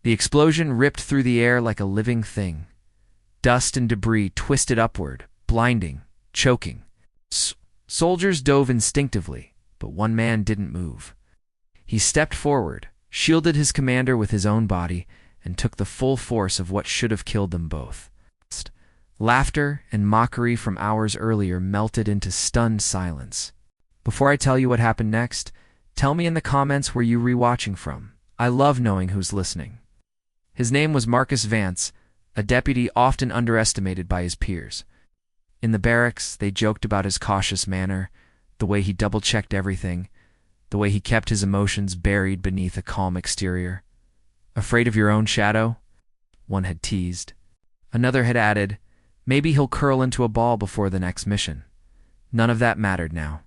The explosion ripped through the air like a living thing. Dust and debris twisted upward, blinding, choking. Soldiers dove instinctively, but one man didn't move. He stepped forward, shielded his commander with his own body, and took the full force of what should have killed them both. Laughter and mockery from hours earlier melted into stunned silence. Before I tell you what happened next, tell me in the comments where you rewatching from. I love knowing who's listening. His name was Marcus Vance, a deputy often underestimated by his peers. In the barracks, they joked about his cautious manner, the way he double-checked everything, the way he kept his emotions buried beneath a calm exterior. Afraid of your own shadow? One had teased. Another had added, maybe he'll curl into a ball before the next mission. None of that mattered now.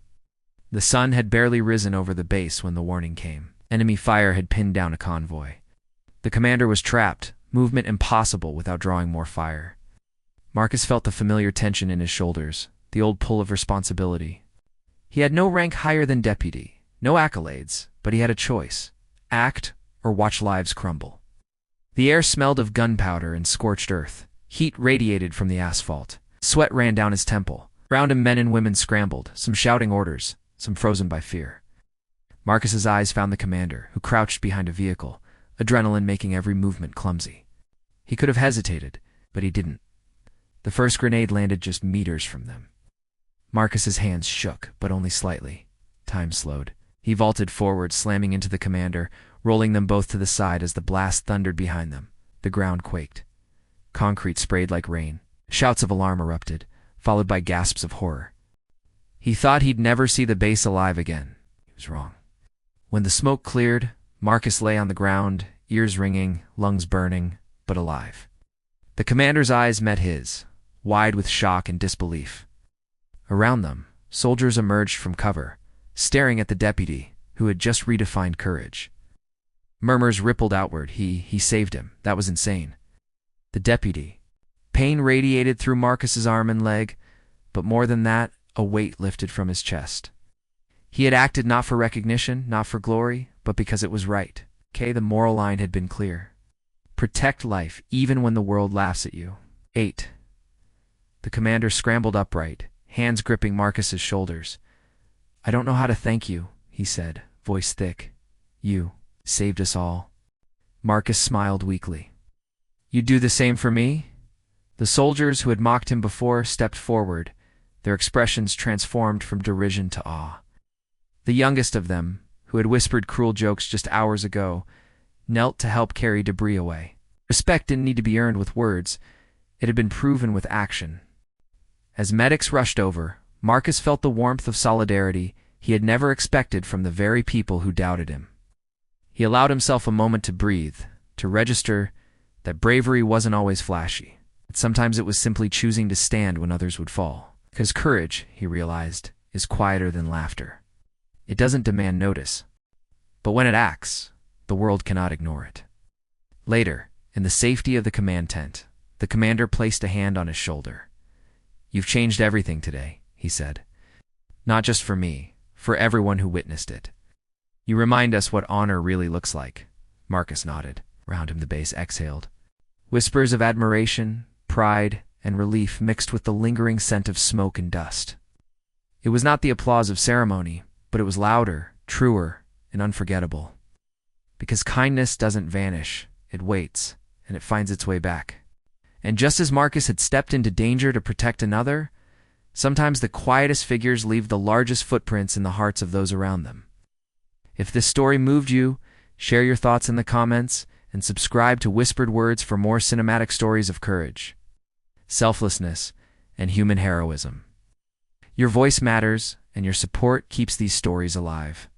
The sun had barely risen over the base when the warning came. Enemy fire had pinned down a convoy. The commander was trapped, movement impossible without drawing more fire. Marcus felt the familiar tension in his shoulders, the old pull of responsibility. He had no rank higher than deputy, no accolades, but he had a choice: act or watch lives crumble. The air smelled of gunpowder and scorched earth. Heat radiated from the asphalt. Sweat ran down his temple. Round him men and women scrambled, some shouting orders, some frozen by fear. Marcus's eyes found the commander, who crouched behind a vehicle, adrenaline making every movement clumsy. He could have hesitated, but he didn't. The first grenade landed just meters from them. Marcus's hands shook, but only slightly. Time slowed. He vaulted forward, slamming into the commander, rolling them both to the side as the blast thundered behind them. The ground quaked. Concrete sprayed like rain. Shouts of alarm erupted, followed by gasps of horror. He thought he'd never see the base alive again. He was wrong. When the smoke cleared, Marcus lay on the ground, ears ringing, lungs burning, but alive. The commander's eyes met his, wide with shock and disbelief. Around them, soldiers emerged from cover, staring at the deputy, who had just redefined courage. Murmurs rippled outward. He saved him. That was insane. The deputy. Pain radiated through Marcus's arm and leg, but more than that, a weight lifted from his chest. He had acted not for recognition, not for glory, but because it was right. The moral line had been clear. Protect life, even when the world laughs at you. 8. The commander scrambled upright, hands gripping Marcus's shoulders. I don't know how to thank you, he said, voice thick. You saved us all. Marcus smiled weakly. You'd do the same for me? The soldiers who had mocked him before stepped forward, their expressions transformed from derision to awe. The youngest of them, who had whispered cruel jokes just hours ago, knelt to help carry debris away. Respect didn't need to be earned with words. It had been proven with action. As medics rushed over, Marcus felt the warmth of solidarity he had never expected from the very people who doubted him. He allowed himself a moment to breathe, to register that bravery wasn't always flashy. That sometimes it was simply choosing to stand when others would fall. Because courage, he realized, is quieter than laughter. It doesn't demand notice. But when it acts, the world cannot ignore it. Later, in the safety of the command tent, the commander placed a hand on his shoulder. You've changed everything today, he said. Not just for me, for everyone who witnessed it. You remind us what honor really looks like. Marcus nodded. Round him the base exhaled. Whispers of admiration, pride, and relief mixed with the lingering scent of smoke and dust. It was not the applause of ceremony, but it was louder, truer, and unforgettable. Because kindness doesn't vanish, it waits, and it finds its way back. And just as Marcus had stepped into danger to protect another, sometimes the quietest figures leave the largest footprints in the hearts of those around them. If this story moved you, share your thoughts in the comments, and subscribe to Whispered Words for more cinematic stories of courage, selflessness, and human heroism. Your voice matters, and your support keeps these stories alive.